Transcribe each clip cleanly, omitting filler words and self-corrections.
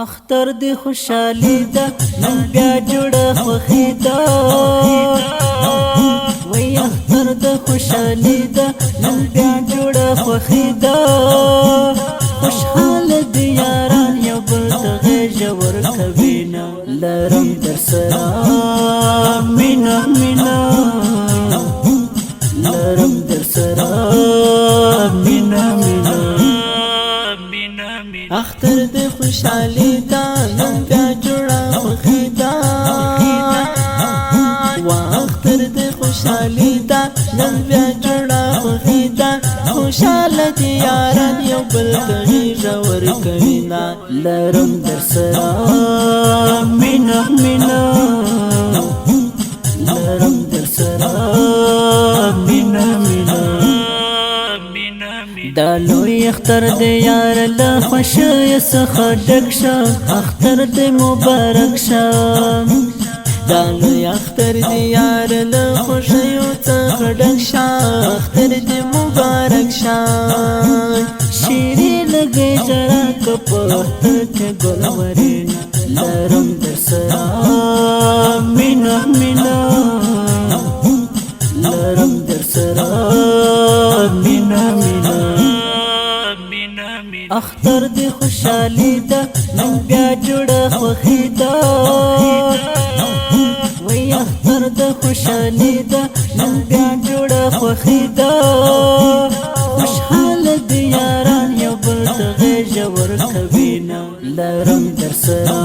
اختر دی خوشحالی دا نن بیا جوړه خوښي دا وای اختر د خوشحالی دا نن بیا جوړه خوښي دا خوشحال دی یاران یو بل ته غېږ ورکوي نه لرم در سره مینا مینا لرم در سره مینا مینا اختر د خوشحالی دا نن بیا جوړه خوښي دا وا اختر د خوشحالی دا نن بیا جوړه خوښي دا خوشاله دي یاران یو بل ته غېږ ورکوي نه لرم در سره مینا مینا لرم در سره مینا مینا دا لوی اختر دی یار له خوښۍ څخه ډک شه اختر دی مبارک شه دا لوی اختر دی یار له خوښیو څخه ډک شه اختر دی مبارک شه شیرې لګې ژړا که په اختر کې ګل ورېنا لرم در سره مینا مینا لرم در سره مینا مینا اختر دی خوشحالی دا نن بیا جوړه خوښي دا وای اختر د خوشحالی دا نن بیا جوړه خوښي دا خوشحال دی یاران یو بل ته غېږ ورکوي نه لرم در سره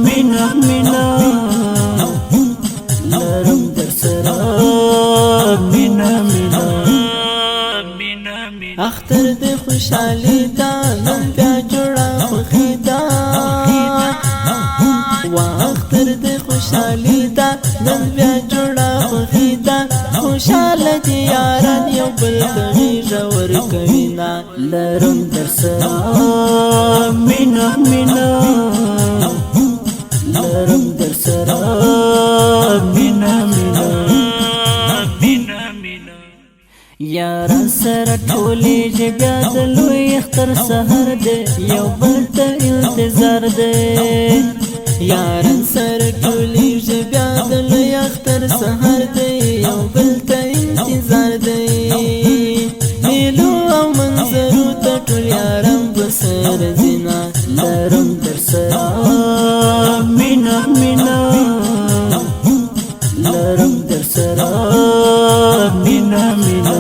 مینا مینا لرم در سره مینا مینا اختر د خوشحالی دا نن بیا جوړه خوښي دا وا اختر د خوشحالی دا نن بیا جوړه خوښي دا خوشاله دي یاران یو بل ته غېږ ورکوي نه لرم در سره مینا مینا لرم در سره مینا مینا یاران سره ټولې بیا د لوی اختر سحر دی یو بل ته انتظار دی یاران سره ټولې بیا د لوی اختر سحر دی یو بل ته انتظار دی میلو او منظرو ته ټول یاران بسر زینا لرم در سره مینا مینا لرم در سره مینا مینا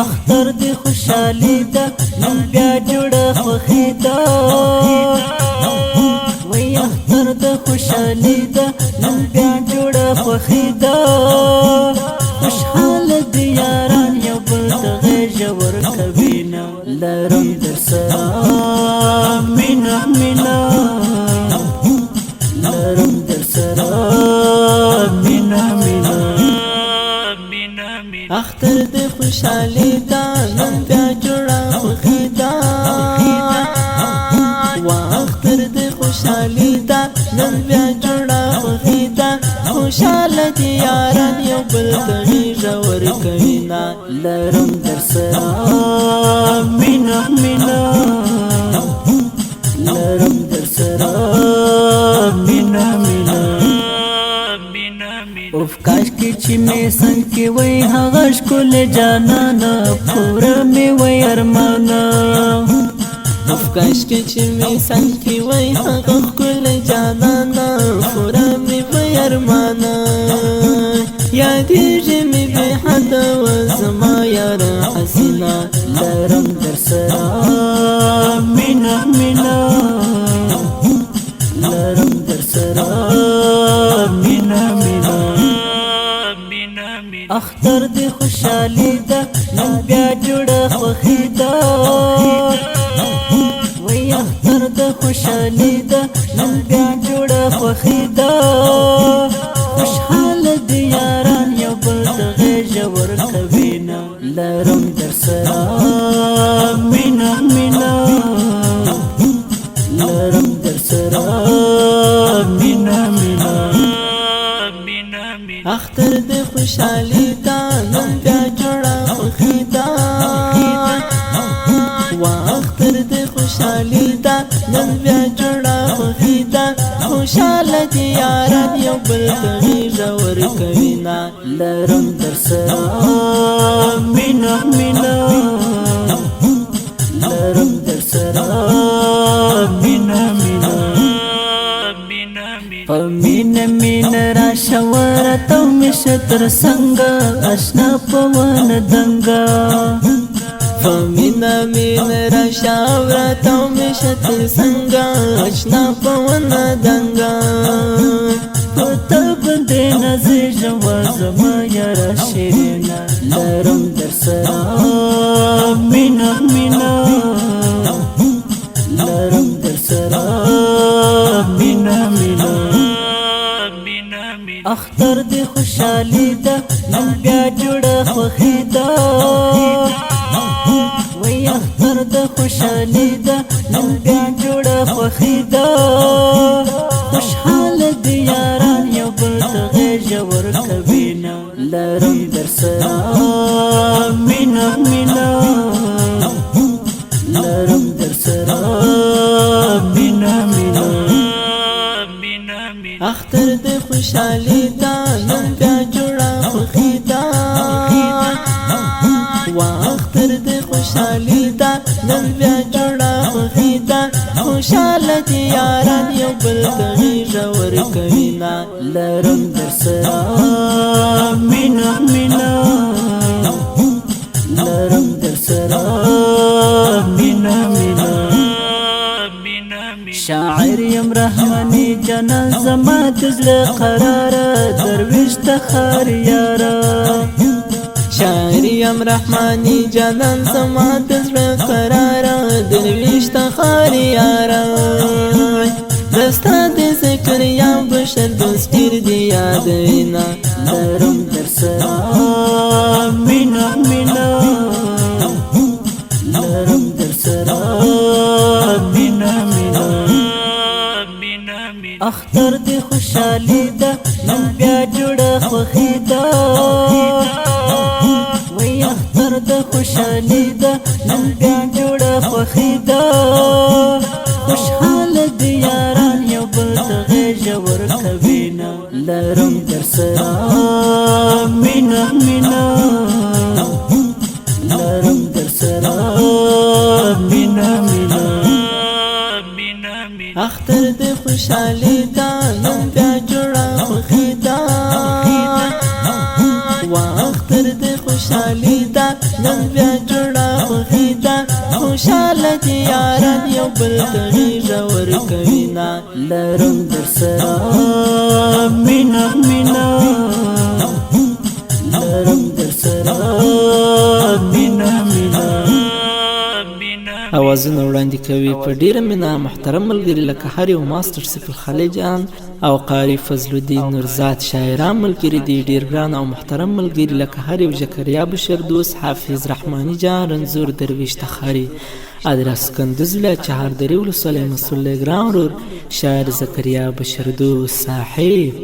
اختر دی خوشحالی دا نن بیا جوړه خوښي دا وای اختر د خوشحالی دا نن بیا جوړه خوښي دا خوشحال دی یاران یو بل ته غېږ ورکوي نه لرم در سره مینا مینا لرم در سره مینا مینا اختر د خوشحالی دا نن بیا جوړه خوښي دا وا اختر د خوشحالی دا نن بیا جوړه خوښي دا خوشاله دي یاران یو بل ته غېږ ورکوي نه لرم در سره مینا مینا لرم در سره مینا مینا اوف کاش کې چې مې څنګ کې وای هغه ښکل جانانا پوره مې وای ارمانا اوف کاش کې چې مې څنګ کې وای هغه ښکل جانانا پوره مې وای ارمانا یادېږي مې بې حده و زما یاره حسینا لرم در سره مینا مینا لرم در سره مینا مینا اختر دی خوشحالی دا نن بیا جوړه خوښي دا وای اختر د خوشحالی دا نن بیا جوړه خوښي دا خوشحال دی یاران یو بل ته غېږ ورکوي نه لرم در سره مینا مینا لرم در سره مینا مینا اختر د خوشحالی دا نن بیا جوړه خوښي دا وا اختر د خوشحالی خوشحالي دا نن بیا جوړه خوښي دا خوشحاله دي یاران یو بل ته غېږه ورکوینه لرم در سره مینه مینه لرم در سره مینه مینه په مینه مینه راشه ورته مشه تر څنګه اشنا په ونه دنګه فمینا مینا راشه ورته مشه تر څنګه اشنا په ونه دنګه پته باندې نازې ژوا زما یاره شیرینه لرم در سره مینه مینه لرم در سره مینه مینه اختر دی خوشحالی ده نن بیا جوړه خوښي ده وی اختر د خوشحالی ده نن بیا جوړه خوښي ده خوشحاله دی یاران یو بل ته غېږه ورکوینه لرم در سره مینه مینه لرم در سره مینه مینه اختر د خوشحالي دا نن بیا جوړه خوښي ده وا اختر د خوشحالي دا نن بیا جوړه خوښي ده خوشحاله دي یاران یو بل ته غېږه ورکوینه لرم در سره مینه مینه لرم در سره مینه مینه شاعر یم رحمانی جانان زما د زړه قراره درویش ته خار یاره شاعر یم رحمانی جانان زما د زړه قراره درویش ته خار یاره دستا د ذکر یا بشر دوست ډېر دی یادینا لرم در سره مینه مینه لرم در سره مینه مینه اختر دی خوشحالی ده نن بیا جوړه خوښي ده وی اختر د خوشحالی ده نن بیا جوړه خوښي ده خوشحاله دی یاران یو بل ته غېږه ورکوینه لرم در سره مینه مینه لرم در سره مینه مینه اختر د خوشحالي دا نن بیا جوړه خوښي ده وا اختر د خوشحالي دا نن بیا جوړه خوښي ده خوشحاله دي یاران یو بل ته غېږه ورکوینه لرم در سره مینه مینه لرم در سره مینه مینه اوازونه وړاندې کوي په ډیره مینه محترم ملګري لکه هر یو ماستر سیف خلیجان او قاری فضل الدین نورزاد شاعران ملګري دي ډیر ګران او محترم ملګري لکه هر یو زکریا بشیر دوست حافظ رحمانی جان رنزور درویش تخاری ادرس کندوز ولایت چهاردری ولسوالۍ مسئول ګران ورور شاعر زکریا بشیر دوست صاحب